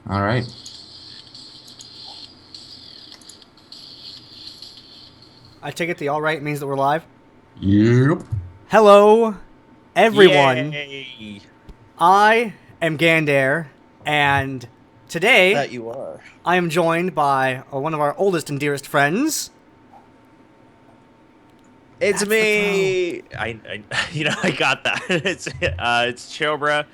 All right. I take it the all right means that we're live. Yep. Hello, everyone. Yay! I am Gandair, and today That you are. I am joined by one of our oldest and dearest friends. It's That's the pro. me. I got that. It's Chobra.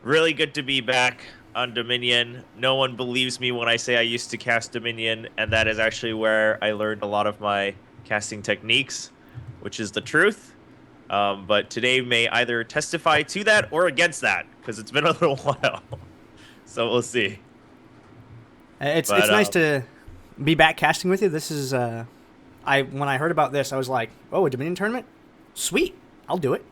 Really good to be back on Dominion. No one believes me when I say I used to cast Dominion, and that is actually where I learned a lot of my casting techniques, which is the truth. But today may either testify to that or against that, because it's been a little while. So we'll see. It's But nice to be back casting with you. This is I when I heard about this, I was like, oh, a Dominion tournament, sweet, I'll do it.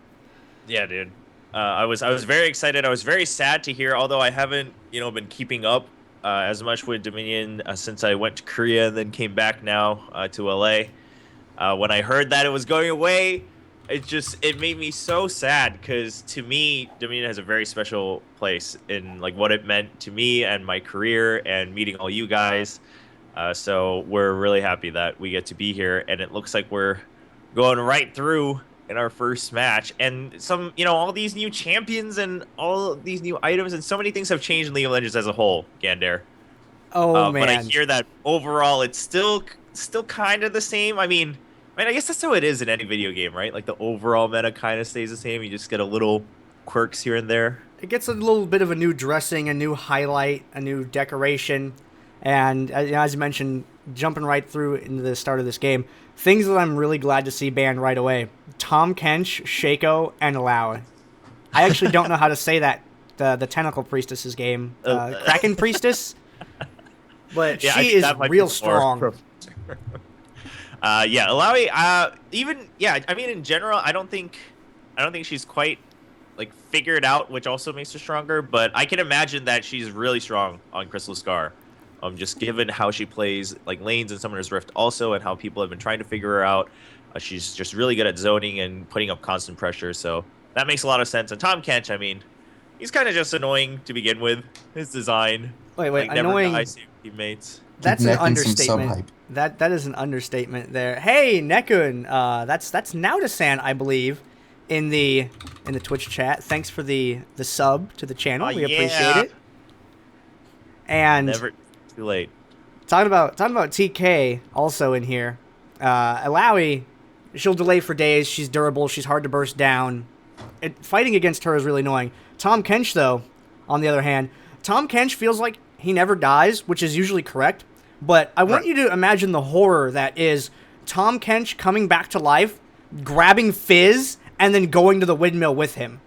Yeah, dude. I was very excited. I was very sad to hear, although I haven't been keeping up as much with Dominion since I went to Korea and then came back now to LA. When I heard that it was going away, it made me so sad because to me Dominion has a very special place in like what it meant to me and my career and meeting all you guys. So we're really happy that we get to be here, and it looks like we're going right through in our first match. And all these new champions and all these new items and so many things have changed in League of Legends as a whole, Gander. Oh But I man, hear that overall it's still kind of the same. I guess that's how it is in any video game, right? Like the overall meta kind of stays the same. You just get a little quirks here and there. it gets a little bit of a new dressing, a new highlight, a new decoration, and as you mentioned, jumping right through into the start of this game, things that I'm really glad to see banned right away: Tom Kench, Shaco, and Lau. I actually don't know how to say that. The Tentacle Priestess's game, Kraken Priestess, but Yeah, I she think is that might be real more strong. Yeah, Alawi. Even yeah. I mean, in general, I don't think she's quite like figured out, which also makes her stronger. But I can imagine that she's really strong on Crystal Scar. Just given how she plays like lanes in Summoner's Rift, also, and how people have been trying to figure her out. She's just really good at zoning and putting up constant pressure. So that makes a lot of sense. And Tom Kench, I mean, he's kind of just annoying to begin with. His design, Wait, like never annoying. dies to teammates. That's an Getting some sub understatement. hype. That is an understatement there. Hey, Nekun, that's Naudasan, I believe, in the Twitch chat. Thanks for the sub to the channel. Oh We appreciate yeah, it. And never too late. talking about TK also in here. Alawi, she'll delay for days. She's durable. She's hard to burst down. Fighting against her is really annoying. Tom Kench, though, on the other hand, Tom Kench feels like he never dies, which is usually correct. But I want Right. you to imagine the horror that is Tom Kench coming back to life, grabbing Fizz, and then going to the windmill with him.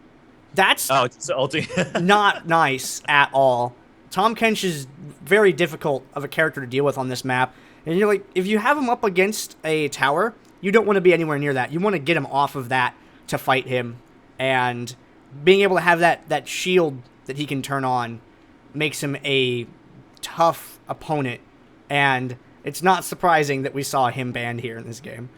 That's Oh, it's ulti. not nice at all. Tom Kench is very difficult of a character to deal with on this map. And you're like, if you have him up against a tower, you don't want to be anywhere near that. You want to get him off of that to fight him. And being able to have that shield that he can turn on makes him a tough opponent. And it's not surprising that we saw him banned here in this game.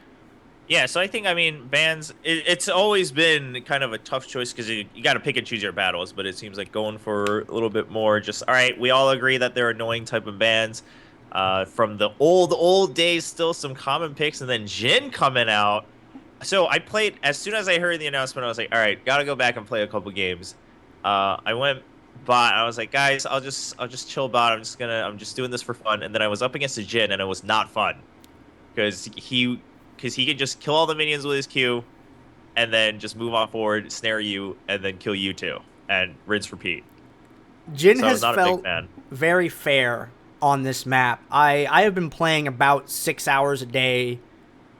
Yeah, so I mean, bans. It's always been kind of a tough choice because you got to pick and choose your battles. But it seems like going for a little bit more. Just all right, we all agree that they're annoying type of bans. From the old days, still some common picks, and then Jhin coming out. So I played as soon as I heard the announcement. I was like, all right, gotta go back and play a couple games. I went bot. I was like, guys, I'll just chill bot. I'm just doing this for fun. And then I was up against a Jhin, and it was not fun because he can just kill all the minions with his Q, and then just move on forward, snare you, and then kill you too, and rinse repeat. Jhin So I was has not a big felt fan. very fair on this map. I have been playing about 6 hours a day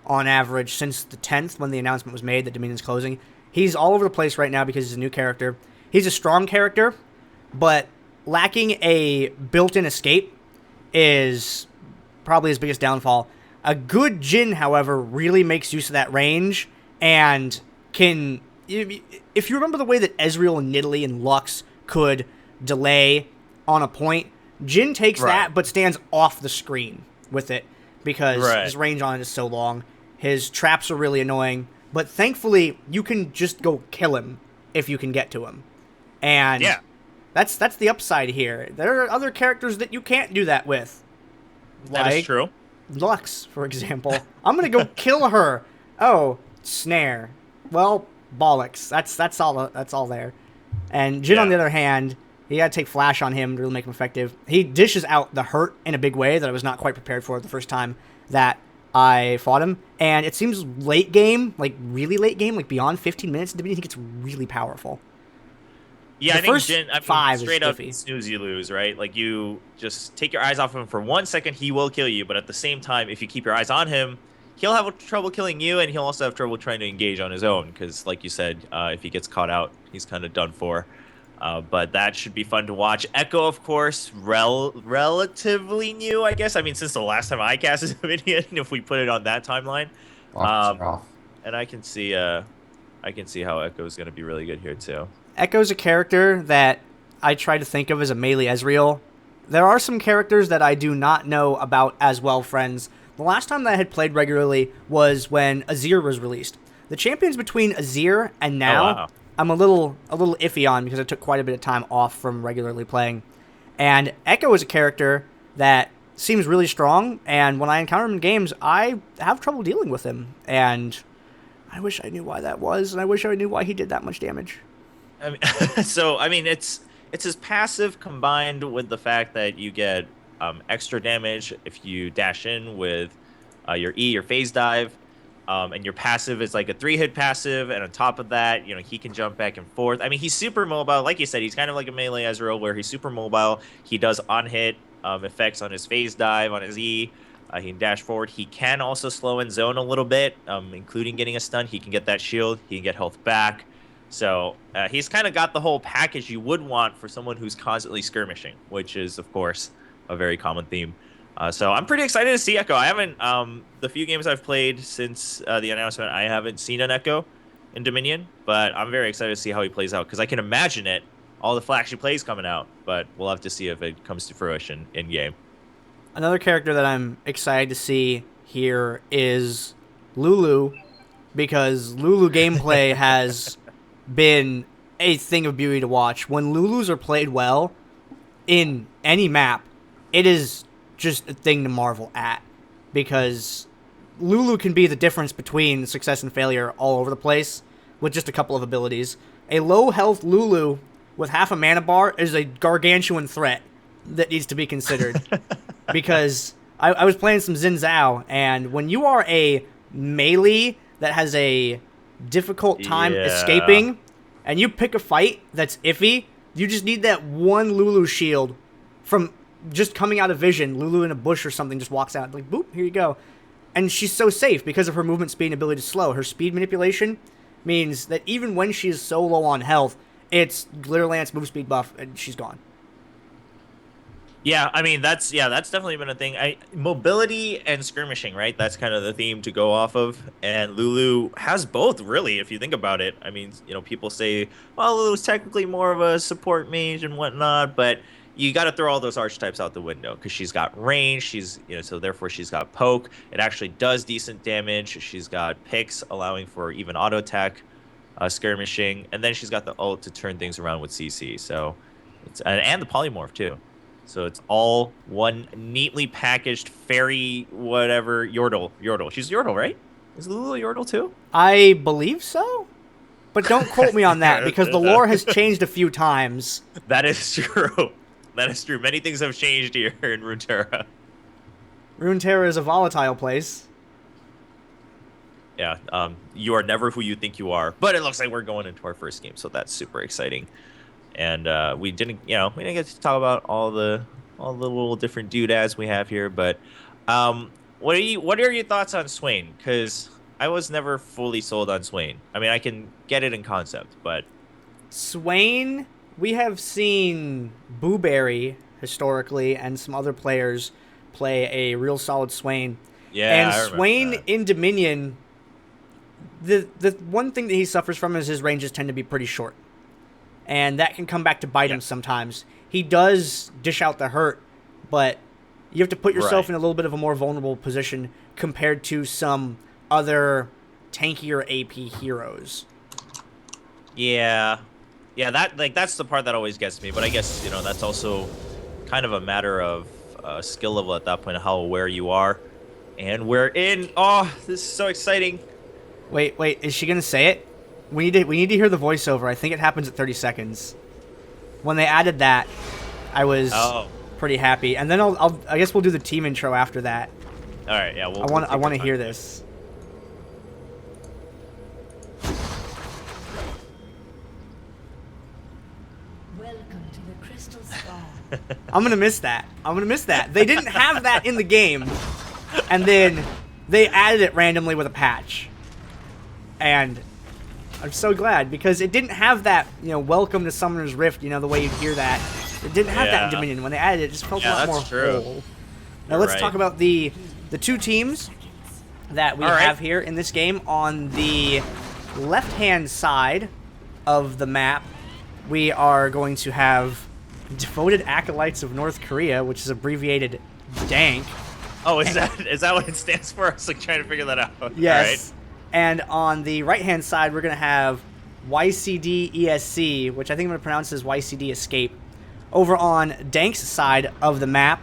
on average since the 10th when the announcement was made that Dominion's closing. He's all over the place right now because he's a new character. He's a strong character, but lacking a built-in escape is probably his biggest downfall. A good Jhin, however, really makes use of that range and can... If you remember the way that Ezreal and Nidalee and Lux could delay on a point, Jhin takes Right. that but stands off the screen with it because Right. his range on it is so long. His traps are really annoying, but thankfully you can just go kill him if you can get to him. And Yeah. That's the upside here. There are other characters that you can't do that with. That is true. Lux, for example. I'm gonna go kill her. Oh, snare. Well, bollocks. That's all there. And Jhin, on the other hand, you gotta take flash on him to really make him effective. He dishes out the hurt in a big way that I was not quite prepared for the first time that I fought him. And it seems late game, like really late game, like beyond 15 minutes, I think it's really powerful. Yeah, The I think first Jhin, I mean, 5 straight is up iffy. snooze you lose, right? Like you just take your eyes off him for 1 second, he will kill you. But at the same time, if you keep your eyes on him, he'll have trouble killing you, and he'll also have trouble trying to engage on his own. Because, like you said, if he gets caught out, he's kind of done for. But that should be fun to watch. Ekko, of course, relatively new, I guess. I mean, since the last time I casted Dominion, if we put it on that timeline. And I can see how Ekko is going to be really good here too. Ekko's a character that I try to think of as a melee Ezreal. There are some characters that I do not know about as well, friends. The last time that I had played regularly was when Azir was released. The champions between Azir and now, I'm a little iffy on because I took quite a bit of time off from regularly playing. And Ekko is a character that seems really strong, and when I encounter him in games, I have trouble dealing with him. And I wish I knew why that was, and I wish I knew why he did that much damage. I mean, it's his passive combined with the fact that you get extra damage if you dash in with your E, your phase dive, and your passive is like a 3-hit passive, and on top of that, he can jump back and forth. I mean, he's super mobile. Like you said, he's kind of like a melee Ezreal where he's super mobile. He does on-hit effects on his phase dive, on his E. He can dash forward. He can also slow in zone a little bit, including getting a stun. He can get that shield. He can get health back. So he's kind of got the whole package you would want for someone who's constantly skirmishing, which is, of course, a very common theme. So I'm pretty excited to see Ekko. I haven't, the few games I've played since the announcement, I haven't seen an Ekko in Dominion, but I'm very excited to see how he plays out because I can imagine it, all the flashy plays coming out, but we'll have to see if it comes to fruition in game. Another character that I'm excited to see here is Lulu, because Lulu gameplay has been a thing of beauty to watch. When Lulus are played well in any map, it is just a thing to marvel at, because Lulu can be the difference between success and failure all over the place with just a couple of abilities. A low health Lulu with half a mana bar is a gargantuan threat that needs to be considered. Because I was playing some Xin Zhao, and when you are a melee that has a difficult time escaping, and you pick a fight that's iffy, you just need that one Lulu shield from just coming out of vision. Lulu in a bush or something just walks out, like, boop, here you go. And she's so safe because of her movement speed and ability to slow. Her speed manipulation means that even when she's so low on health, it's Glitter Lance move speed buff, and she's gone. Yeah, I mean, that's definitely been a thing. Mobility and skirmishing, right? That's kind of the theme to go off of. And Lulu has both, really, if you think about it. I mean, people say, well, Lulu's technically more of a support mage and whatnot, but you got to throw all those archetypes out the window because she's got range. She's, so therefore she's got poke. It actually does decent damage. She's got picks allowing for even auto attack, skirmishing, and then she's got the ult to turn things around with CC. So, and the polymorph too. So it's all one neatly packaged fairy whatever Yordle. She's Yordle, right? Is Lulu a Yordle too? I believe so. But don't quote me on that because the lore has changed a few times. That is true. That is true. Many things have changed here in Runeterra. Runeterra is a volatile place. Yeah, you are never who you think you are. But it looks like we're going into our first game, so that's super exciting. And we didn't get to talk about all the little different doodads we have here. But what are your thoughts on Swain? Because I was never fully sold on Swain. I mean, I can get it in concept, but Swain, we have seen Booberry historically and some other players play a real solid Swain. Yeah, and Swain in Dominion, the one thing that he suffers from is his ranges tend to be pretty short. And that can come back to bite him sometimes. He does dish out the hurt, but you have to put yourself in a little bit of a more vulnerable position compared to some other tankier AP heroes. Yeah. Yeah, that's the part that always gets me. But I guess, you know, that's also kind of a matter of skill level at that point, of how aware you are. And we're in. Oh, this is so exciting. Wait, is she gonna say it? We need to hear the voiceover. I think it happens at 30 seconds. When they added that, I was pretty happy. And then I guess we'll do the team intro after that. All right, yeah. I want to hear this. Welcome to the Crystal Star. I'm gonna miss that. They didn't have that in the game, and then they added it randomly with a patch. And I'm so glad, because it didn't have that, you know, welcome to Summoner's Rift, you know, the way you'd hear that. It didn't have that in Dominion. When they added it, it just felt a lot more whole. Now let's talk about the two teams that we have here in this game. On the left-hand side of the map, we are going to have Devoted Acolytes of North Korea, which is abbreviated DANK. Oh, is that what it stands for? I was like trying to figure that out. Yes. Right. And on the right-hand side, we're going to have YCDESC, which I think I'm going to pronounce as YCDESC. Over on DANK's side of the map,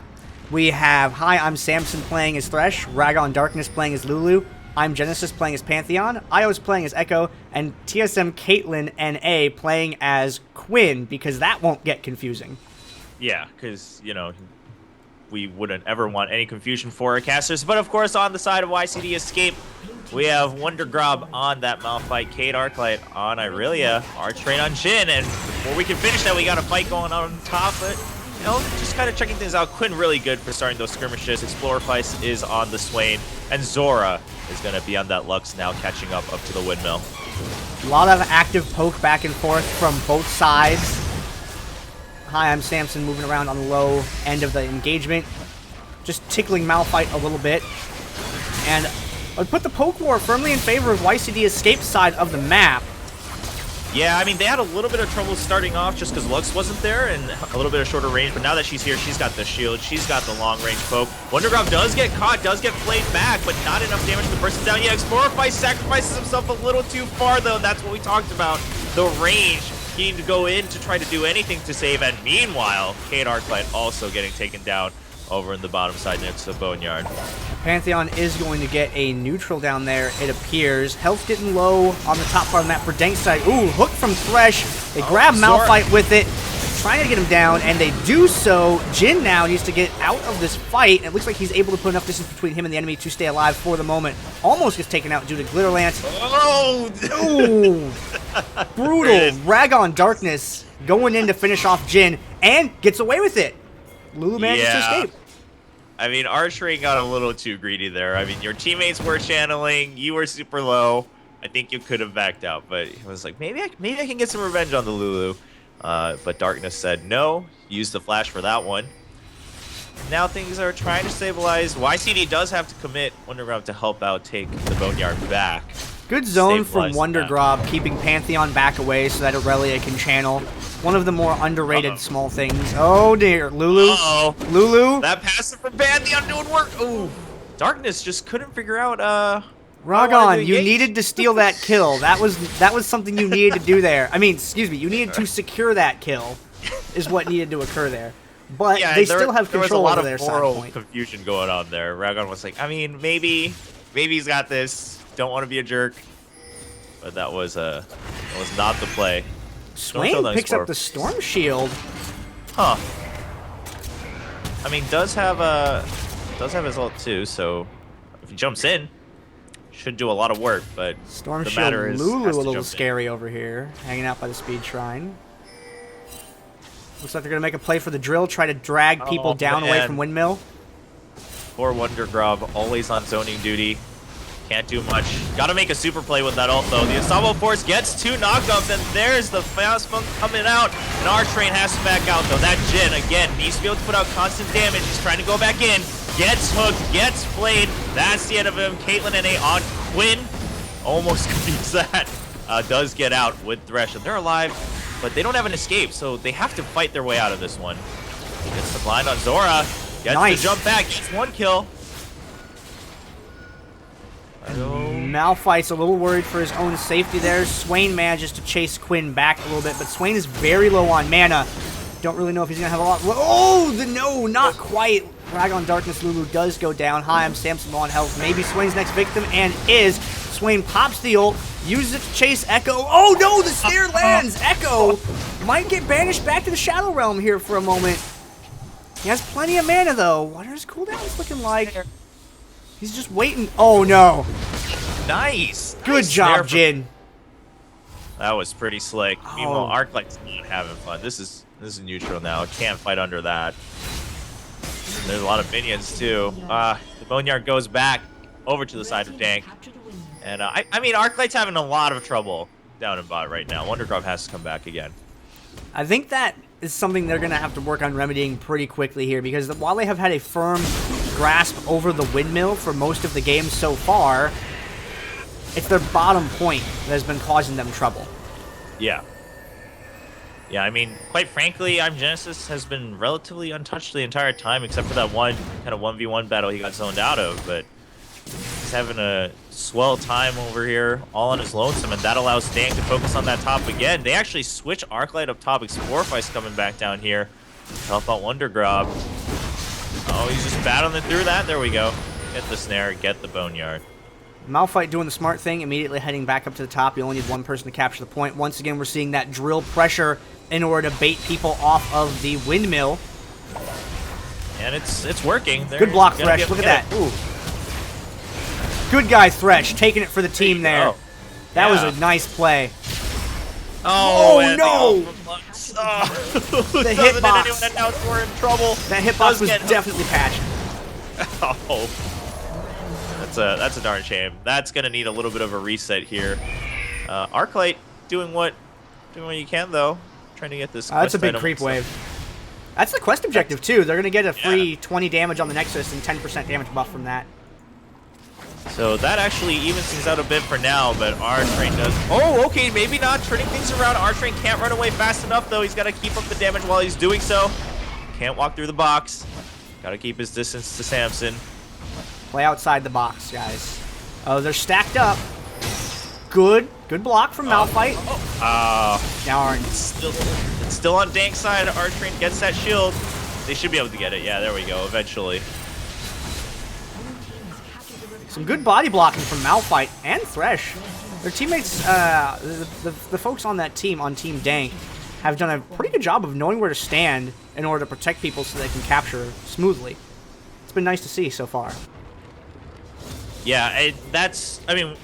we have, hi, I'm Samson playing as Thresh, Ragondarknes playing as Lulu, I'm Genesis playing as Pantheon, Eyos playing as Ekko, and TSMCaitlynNA playing as Quinn, because that won't get confusing. Yeah, because, you know, we wouldn't ever want any confusion for our casters. But, of course, on the side of YCDESC, we have Wundergrob on that Malphite, Cade Arclight on Irelia, ArchRain on Jihn, and before we can finish that, we got a fight going on top, but, you know, just kind of checking things out. Quinn really good for starting those skirmishes. Explorifice is on the Swain, and Zorrah is going to be on that Lux now, catching up to the windmill. A lot of active poke back and forth from both sides. Hi, I'm Samson, moving around on the low end of the engagement, just tickling Malphite a little bit, and I would put the poke war firmly in favor of YCDESC's side of the map. Yeah, I mean, they had a little bit of trouble starting off just because Lux wasn't there and a little bit of shorter range, but now that she's here, she's got the shield, she's got the long-range poke. Wundergrob does get caught, does get played back, but not enough damage to burst it down. Yeah, Explorifice sacrifices himself a little too far, though, and that's what we talked about. The range, needing to go in to try to do anything to save, and meanwhile, Cade Arclight also getting taken down over in the bottom side next to the Boneyard. Pantheon is going to get a neutral down there, it appears. Health getting low on the top part of the map for Dank's side. Ooh, hook from Thresh. They grab Malphite with it, trying to get him down, and they do so. Jihn now needs to get out of this fight. It looks like he's able to put enough distance between him and the enemy to stay alive for the moment. Almost gets taken out due to Glitter Lance. Oh! Ooh! Brutal. Ragondarknes going in to finish off Jihn, and gets away with it. Lulu manages to escape. I mean, ArchRain got a little too greedy there. I mean, your teammates were channeling, you were super low. I think you could have backed out, but it was like, maybe I can get some revenge on the Lulu. But Darkness said no, used the flash for that one. Now things are trying to stabilize. YCD does have to commit Wundergrob to help out take the Boneyard back. Good zone from Wundergrob, keeping Pantheon back away so that Irelia can channel. One of the more underrated small things. Oh dear, Lulu. Lulu. That passive from Pantheon doing work. Ooh. Darkness just couldn't figure out Ragon, you needed to steal that kill. That was something you needed to do there. I mean, excuse me, you needed to secure that kill is what needed to occur there. But yeah, they still have control over their side point. There was a lot of moral confusion going on there. Ragon was like, I mean, maybe he's got this. Don't want to be a jerk. But that was not the play. Swain picks up the Storm Shield. Huh. I mean, does have his ult too, so if he jumps in, should do a lot of work, but Storm Shield Lulu a little scary over here, hanging out by the Speed Shrine. Looks like they're going to make a play for the drill, try to drag people down away from Windmill. Poor Wundergrob, always on zoning duty. Can't do much. Gotta make a super play with that ult, though. The Ensemble Force gets 2 knockdowns, and there's the Fast Monk coming out. And ArchRain has to back out, though. That Jihn, again, needs to be able to put out constant damage. He's trying to go back in. Gets hooked, gets played. That's the end of him. CaitlynNA on Quinn. Almost completes that. Does get out with Thresh, and they're alive, but they don't have an escape, so they have to fight their way out of this one. Gets the blind on Zorrah. Gets the jump back. Gets 1 kill. Malphite's a little worried for his own safety there. Swain manages to chase Quinn back a little bit, but Swain is very low on mana. Don't really know if he's going to have a lot. Oh, no, not quite. Ragondarknes Lulu does go down. Hi, I'm Samson on health. Maybe Swain's next victim, and is. Swain pops the ult, uses it to chase Ekko. Oh, no, the snare lands. Ekko might get banished back to the Shadow Realm here for a moment. He has plenty of mana, though. What are his cooldowns looking like? He's just waiting. Oh, no. Nice. Good job, Jihn. That was pretty slick. Oh. Meanwhile, Arclight's not having fun. This is neutral now. Can't fight under that. There's a lot of minions too. The Boneyard goes back over to the side of DANK. And I mean, Arclight's having a lot of trouble down in bot right now. Wundergrob has to come back again. I think that is something they're going to have to work on remedying pretty quickly here, because while they have had a firm grasp over the windmill for most of the game so far, it's their bottom point that has been causing them trouble. Yeah. Yeah, I mean, quite frankly, Genesis has been relatively untouched the entire time, except for that one kind of 1v1 battle he got zoned out of, but he's having a swell time over here, all on his lonesome, and that allows DANK to focus on that top again. They actually switch Arclight up top. Explorifice coming back down here to help out Wundergrob. Oh, he's just battling through that. There we go. Get the snare, get the Boneyard. Malphite doing the smart thing, immediately heading back up to the top. You only need one person to capture the point. Once again, we're seeing that drill pressure in order to bait people off of the windmill. And it's working. Good block, Thresh. Look at that. Ooh. Good guy, Thresh, taking it for the team there. That was a nice play. Oh no! The hitbox. And now we're in trouble. That hitbox was definitely patched. Oh. That's a darn shame. That's gonna need a little bit of a reset here. Arclight doing what you can though. Trying to get this. That's a big creep wave. That's the quest objective too. They're gonna get a free 20 damage on the Nexus and 10% damage buff from that. So that actually evens things out a bit for now, but ArchRain does. Oh, okay, maybe not turning things around. ArchRain can't run away fast enough though. He's got to keep up the damage while he's doing so. Can't walk through the box. Got to keep his distance to Samson. Play outside the box, guys. Oh, they're stacked up. Good block from Malphite. Now it's still on DANK's side. ArchRain gets that shield. They should be able to get it. Yeah, there we go. Eventually. Some good body blocking from Malphite and Thresh. Their teammates, the folks on that team, on Team DANK, have done a pretty good job of knowing where to stand in order to protect people so they can capture smoothly. It's been nice to see so far. Yeah, I mean,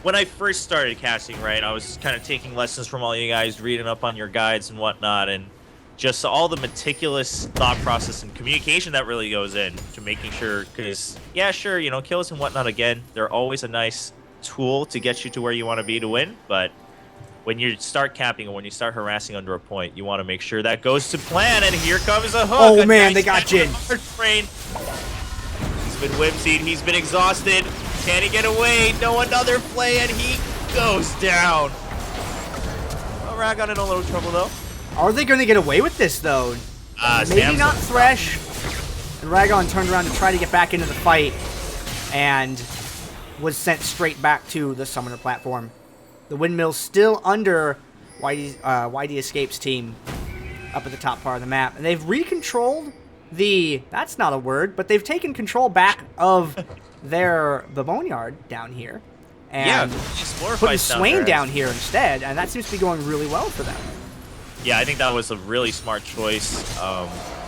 when I first started casting, right, I was kind of taking lessons from all you guys, reading up on your guides and whatnot, and just all the meticulous thought process and communication that really goes in to making sure, because, yeah, sure, you know, kills and whatnot, again, they're always a nice tool to get you to where you want to be to win, but when you start capping or when you start harassing under a point, you want to make sure that goes to plan, and here comes a hook. Oh, man, they got Jihn. He's been whimsied, he's been exhausted. Can he get away? No, another play, and he goes down. Well, Ragon in a little trouble, though. Are they going to get away with this, though? Maybe not Thresh. And Ragon turned around to try to get back into the fight and was sent straight back to the summoner platform. The windmill's still under YCDESC's team up at the top part of the map. And they've recontrolled the... That's not a word, but they've taken control back of the Boneyard down here. And putting Swain down here instead. And that seems to be going really well for them. Yeah, I think that was a really smart choice.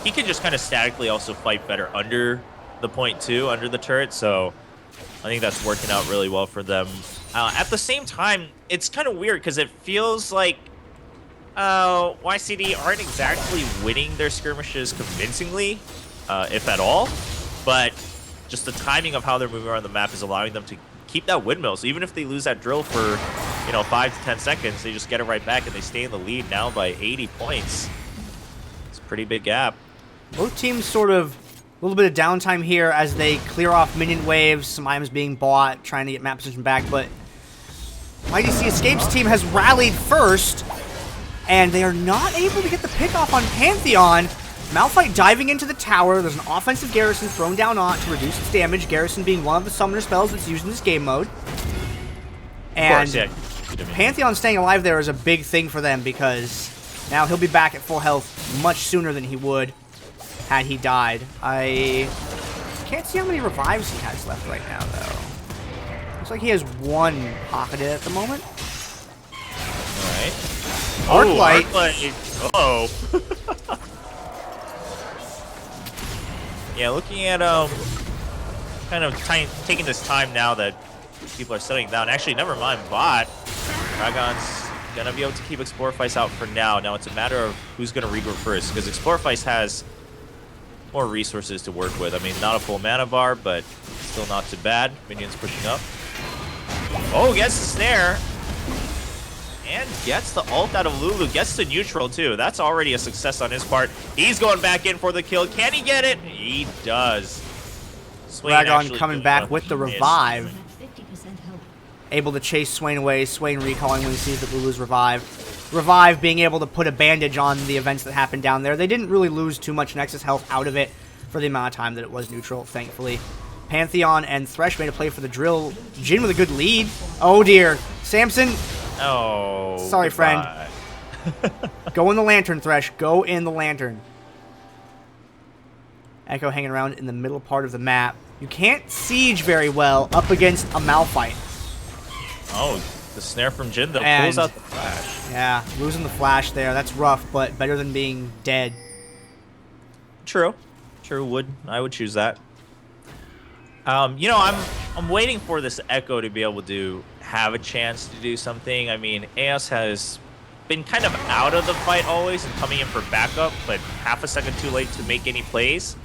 He can just kind of statically also fight better under the point too, under the turret. So I think that's working out really well for them. At the same time, it's kind of weird because it feels like YCD aren't exactly winning their skirmishes convincingly, if at all. But just the timing of how they're moving around the map is allowing them to keep that windmill. So even if they lose that drill for, 5 to 10 seconds, they just get it right back and they stay in the lead now by 80 points. It's a pretty big gap. Both teams sort of a little bit of downtime here as they clear off minion waves, some items being bought, trying to get map position back, but YCDESC's team has rallied first, and they are not able to get the pick off on Pantheon. Malphite diving into the tower. There's an offensive Garrison thrown down on to reduce its damage. Garrison being one of the summoner spells that's used in this game mode. And yeah. Pantheon staying alive there is a big thing for them because now he'll be back at full health much sooner than he would had he died. I can't see how many revives he has left right now, though. Looks like he has one pocketed at the moment. Alright. Arclight. Arclight. Uh-oh. Yeah, looking at kind of taking this time now that people are settling down. Actually, never mind. Bot. Ragon's gonna be able to keep Explorifice out for now. Now it's a matter of who's gonna regroup first, because Explorifice has more resources to work with. I mean, not a full mana bar, but still not too bad. Minions pushing up. Oh, gets the snare. And gets the ult out of Lulu. Gets the neutral, too. That's already a success on his part. He's going back in for the kill. Can he get it? He does. Ragon coming back with the revive. Able to chase Swain away. Swain recalling when he sees that Lulu's revived. Revive being able to put a bandage on the events that happened down there. They didn't really lose too much Nexus health out of it for the amount of time that it was neutral, thankfully. Pantheon and Thresh made a play for the drill. Jihn with a good lead. Oh dear. Samson. Oh. Sorry, goodbye. friend. Go in the lantern, Thresh. Go in the lantern. Ekko hanging around in the middle part of the map. You can't siege very well up against a Malphite. Oh, the snare from Jihn though And pulls out the flash. Yeah, losing the flash there. That's rough, but better than being dead. True. True. I would choose that. You know, I'm waiting for this Ekko to be able to have a chance to do something. I mean, Eyos has been kind of out of the fight always and coming in for backup, but half a second too late to make any plays.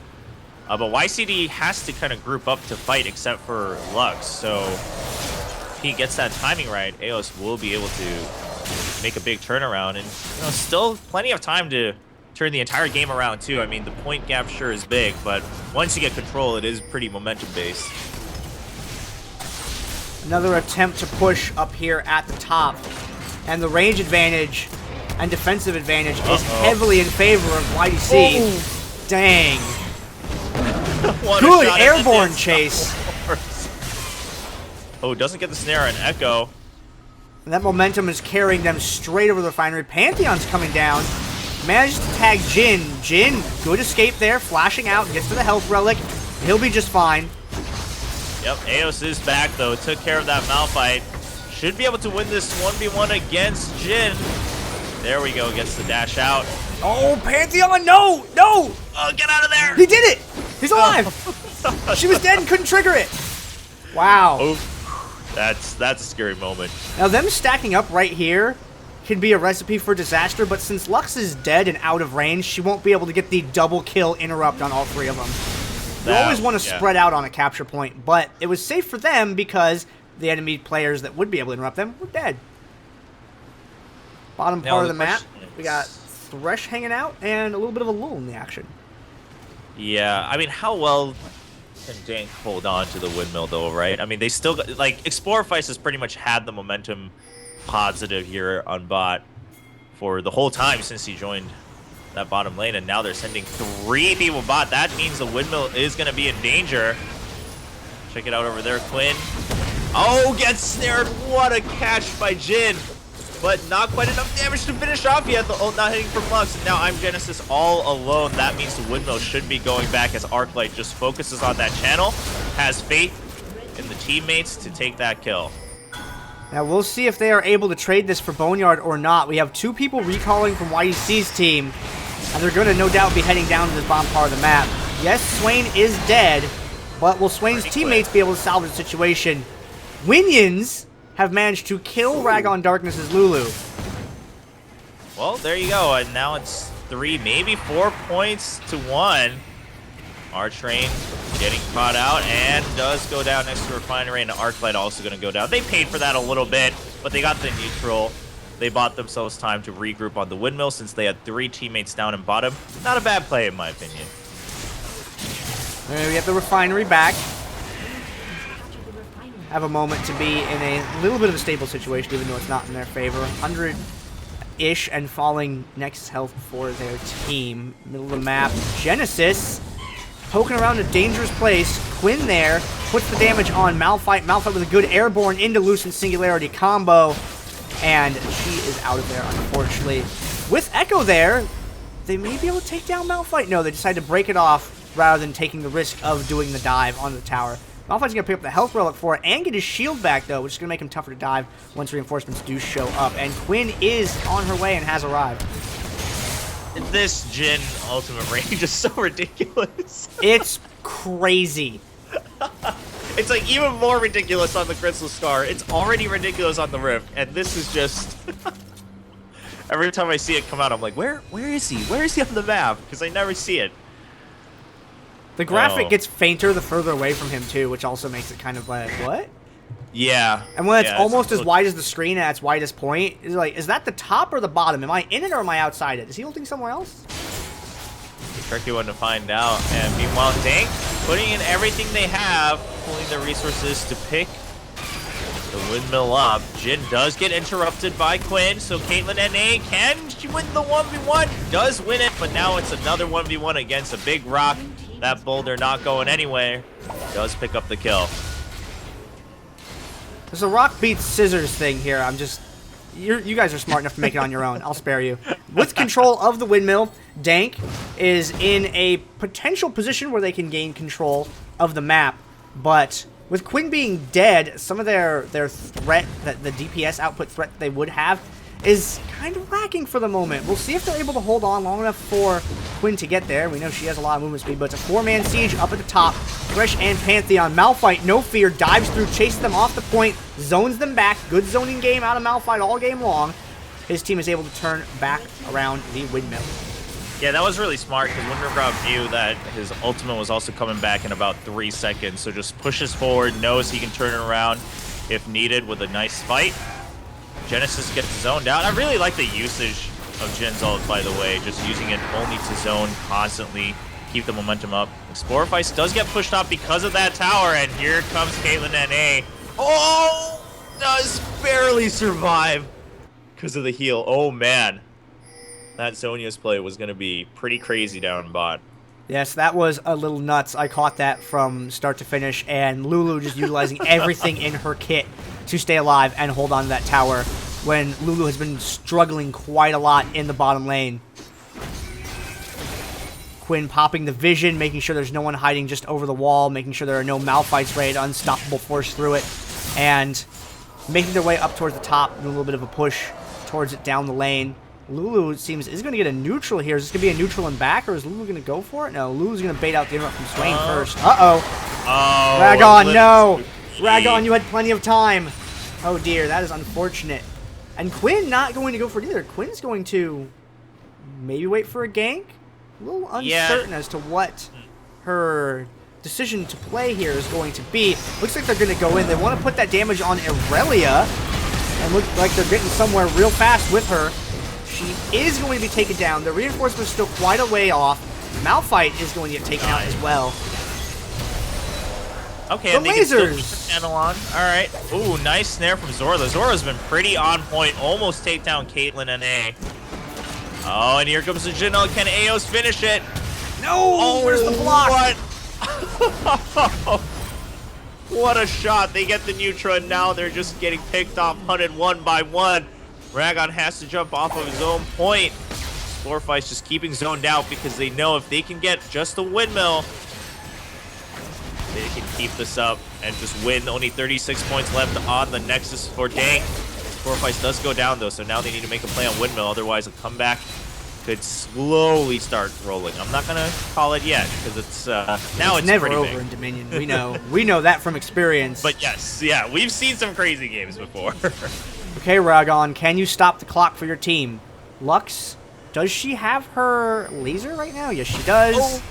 But YCD has to kind of group up to fight except for Lux, so if he gets that timing right, Eyos will be able to make a big turnaround, and you know, still plenty of time to turn the entire game around too. I mean, the point gap sure is big, but once you get control, it is pretty momentum based. Another attempt to push up here at the top, and the range advantage and defensive advantage is heavily in favor of YDC. Oh. Dang. Good airborne chase. Oh, doesn't get the snare on Ekko. And that momentum is carrying them straight over the refinery. Pantheon's coming down. Manages to tag Jihn. Jihn, good escape there, flashing out, gets to the health relic. He'll be just fine. Yep, Eyos is back though. Took care of that Malphite. Should be able to win this 1v1 against Jihn. There we go, gets the dash out. Oh, Pantheon, no! No! Oh, get out of there! He did it! He's alive! She was dead and couldn't trigger it. Wow. Oh, that's a scary moment. Now, them stacking up right here can be a recipe for disaster, but since Lux is dead and out of range, she won't be able to get the double kill interrupt on all three of them. You always want to spread out on a capture point, but it was safe for them because the enemy players that would be able to interrupt them were dead. Bottom part of the map, we got Thresh hanging out and a little bit of a lull in the action. Yeah, I mean, how well can DANK hold on to the windmill though, right? I mean, they still got, like, Explorifice has pretty much had the momentum positive here on bot for the whole time since he joined that bottom lane, and now they're sending 3 people bot. That means the windmill is going to be in danger. Check it out over there, Quinn. Oh, gets snared. What a catch by Jihn. But not quite enough damage to finish off yet. The ult not hitting from Lux. And now I'm Genesis all alone. That means the windmill should be going back as Arclight just focuses on that channel. Has faith in the teammates to take that kill. Now we'll see if they are able to trade this for Boneyard or not. We have 2 people recalling from YDC's team, and they're going to no doubt be heading down to this bottom part of the map. Yes, Swain is dead, but will Swain's teammates be able to salvage the situation? Winions have managed to kill Ragondarknes Lulu. Well, there you go, and now it's 3, maybe 4 points to 1. ArchRain getting caught out and does go down next to Refinery, and Arclight also going to go down. They paid for that a little bit, but they got the neutral. They bought themselves time to regroup on the windmill since they had 3 teammates down in bottom. Not a bad play in my opinion. We get the Refinery back. Have a moment to be in a little bit of a stable situation, even though it's not in their favor. 100-ish and falling Nexus health for their team. Middle of the map, Genesis poking around a dangerous place. Quinn there puts the damage on Malphite. Malphite with a good airborne into Lucent Singularity combo. And she is out of there, unfortunately. With Ekko there, they may be able to take down Malphite. No, they decide to break it off rather than taking the risk of doing the dive onto the tower. Malphite's going to pick up the health relic for it and get his shield back, though, which is going to make him tougher to dive once reinforcements do show up. And Quinn is on her way and has arrived. This Jhin ultimate range is so ridiculous. It's crazy. It's like even more ridiculous on the Crystal Scar. It's already ridiculous on the Rift, and this is just... Every time I see it come out, I'm like, where is he? Where is he on the map? Because I never see it. The graphic gets fainter the further away from him, too, which also makes it kind of like, what? Yeah. And when it's almost as wide as the screen at its widest point, is like, is that the top or the bottom? Am I in it or am I outside it? Is he ulting somewhere else? Tricky one to find out. And meanwhile, DANK putting in everything they have, pulling their resources to pick the windmill up. Jhin does get interrupted by Quinn, so CaitlynNA, can she win the 1v1? Does win it, but now it's another 1v1 against a big rock. That boulder not going anywhere. Does pick up the kill. There's a rock beats scissors thing here. I'm just... You guys are smart enough to make it on your own. I'll spare you. With control of the windmill, DANK is in a potential position where they can gain control of the map. But with Quinn being dead, some of their threat, the DPS output threat they would have, is kind of lacking for the moment. We'll see if they're able to hold on long enough for Quinn to get there. We know she has a lot of movement speed, but it's a 4-man siege up at the top. Thresh and Pantheon. Malphite, no fear, dives through, chases them off the point, zones them back. Good zoning game out of Malphite all game long. His team is able to turn back around the windmill. Yeah, that was really smart because Wundergrob knew that his ultimate was also coming back in about 3 seconds. So just pushes forward, knows he can turn it around if needed with a nice fight. Genesis gets zoned out. I really like the usage of Jhin's ult, by the way, just using it only to zone constantly, keep the momentum up. Explorifice does get pushed off because of that tower, and here comes CaitlynNA. Oh, does barely survive because of the heal. Oh, man. That Zhonya's play was going to be pretty crazy down bot. Yes, that was a little nuts. I caught that from start to finish, and Lulu just utilizing everything in her kit to stay alive and hold on to that tower when Lulu has been struggling quite a lot in the bottom lane. Quinn popping the vision, making sure there's no one hiding just over the wall, making sure there are no Malphites ready to unstoppable force through it, and making their way up towards the top, doing a little bit of a push towards it down the lane. Lulu, it seems, is going to get a neutral here. Is this going to be a neutral and back, or is Lulu going to go for it? No, Lulu's going to bait out the interrupt from Swain first. Uh-oh. Oh, Ragon, no! Ragon, you had plenty of time. Oh, dear, that is unfortunate. And Quinn not going to go for it either. Quinn's going to maybe wait for a gank? A little uncertain as to what her decision to play here is going to be. Looks like they're going to go in. They want to put that damage on Irelia, and look like they're getting somewhere real fast with her. She is going to be taken down. The reinforcement is still quite a way off. Malphite is going to get taken out as well. Okay, the and they can still keep lasers. the channel on. All right. Ooh, nice snare from Zorrah. Zorrah's been pretty on point. Almost take down CaitlynNA. Oh, and here comes the Jhin. Can Eyos finish it? No! Oh, where's the block? What? What a shot. They get the Neutra, and now they're just getting picked off, hunted one by one. Ragon has to jump off of his own point. Explorifice just keeping zoned out because they know if they can get just the windmill, they can keep this up and just win. Only 36 points left on the Nexus for DANK. Explorifice does go down, though, so now they need to make a play on windmill. Otherwise, a comeback could slowly start rolling. I'm not going to call it yet because it's now it's never pretty over big. in Dominion. We know. We know that from experience. But yes, yeah, we've seen some crazy games before. Okay, Ragon, can you stop the clock for your team? Lux, does she have her laser right now? Yes, she does. Oh,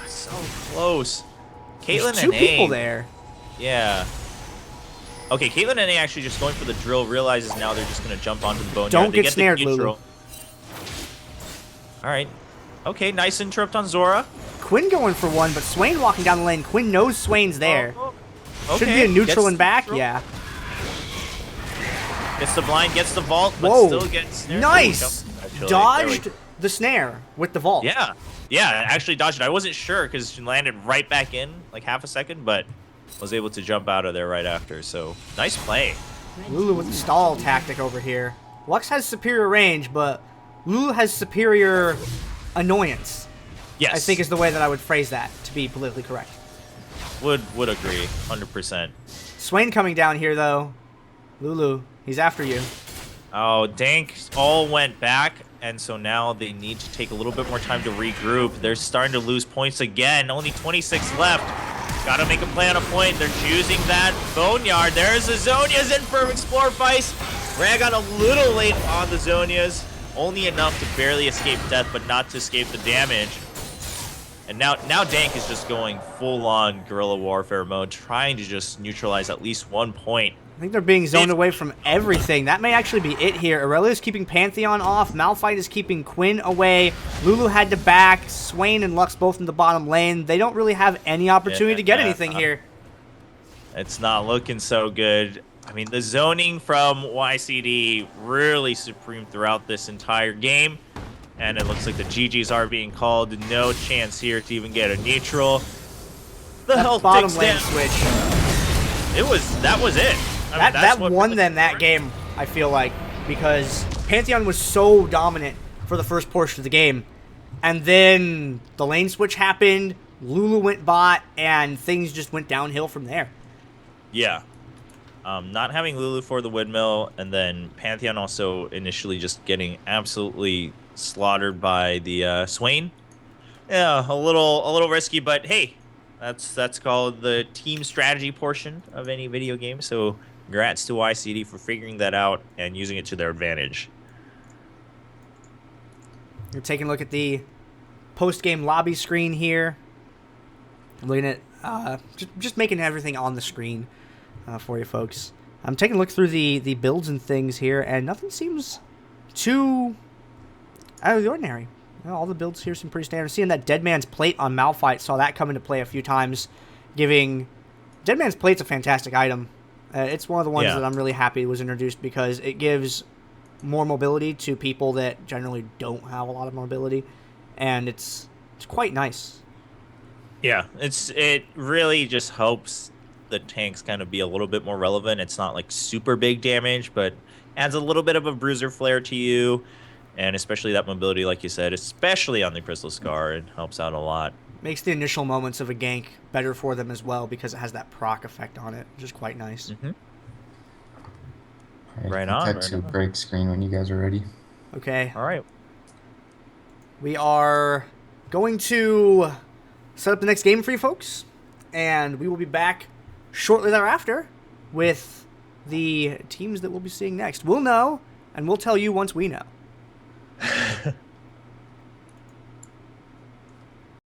so close. There's CaitlynNA. two people there. Yeah. Okay, CaitlynNA actually just going for the drill, realizes now they're just going to jump onto the bone. Don't get snared, Lulu. All right. Okay, nice interrupt on Zorrah. Quinn going for one, but Swain walking down the lane. Quinn knows Swain's there. Okay. Should be a neutral Gets and back. neutral. Yeah. Gets the blind, gets the vault, but Whoa. still gets snared. Nice. Actually, Dodged the snare with the vault. Yeah, actually dodged it. I wasn't sure because she landed right back in like half a second, but was able to jump out of there right after. So nice play. Lulu with the stall tactic over here. Lux has superior range, but Lulu has superior annoyance. Yes, I think is the way that I would phrase that to be politically correct. Would agree, 100%. Swain coming down here though. Lulu, he's after you. Oh, DANK all went back, and so now they need to take a little bit more time to regroup. They're starting to lose points again. Only 26 left. Gotta make a play on a point. They're choosing that Boneyard. There's the Zonia's in for Explorifice. Rag on a little late on the Zonias. Only enough to barely escape death, but not to escape the damage. And now DANK is just going full-on guerrilla warfare mode, trying to just neutralize at least 1 point. I think they're being zoned away from everything. That may actually be it here. Irelia is keeping Pantheon off. Malphite is keeping Quinn away. Lulu had to back. Swain and Lux both in the bottom lane. They don't really have any opportunity to get anything here. It's not looking so good. I mean, the zoning from YCD really supreme throughout this entire game. And it looks like the GGs are being called. No chance here to even get a neutral. The health bottom lane switch. That was it. I mean, that won them that game, I feel like, because Pantheon was so dominant for the first portion of the game. And then the lane switch happened, Lulu went bot, and things just went downhill from there. Yeah. Not having Lulu for the windmill, and then Pantheon also initially just getting absolutely slaughtered by the Swain. Yeah, a little risky, but hey, that's called the team strategy portion of any video game. So congrats to YCD for figuring that out and using it to their advantage. You're taking a look at the post-game lobby screen here. I'm looking at just making everything on the screen for you folks. I'm taking a look through the builds and things here, and nothing seems too out of the ordinary. You know, all the builds here seem pretty standard. Seeing that Dead Man's Plate on Malphite, saw that come into play a few times. Dead Man's Plate's a fantastic item. It's one of the ones that I'm really happy was introduced because it gives more mobility to people that generally don't have a lot of mobility, and it's quite nice. Yeah, it really just helps the tanks kind of be a little bit more relevant. It's not like super big damage, but adds a little bit of a bruiser flair to you, and especially that mobility, like you said, especially on the Crystal Scar, it helps out a lot. Makes the initial moments of a gank better for them as well because it has that proc effect on it, which is quite nice. Mm-hmm. Right on. Cut to break screen when you guys are ready. Okay. All right. We are going to set up the next game for you folks, and we will be back shortly thereafter with the teams that we'll be seeing next. We'll know, and we'll tell you once we know.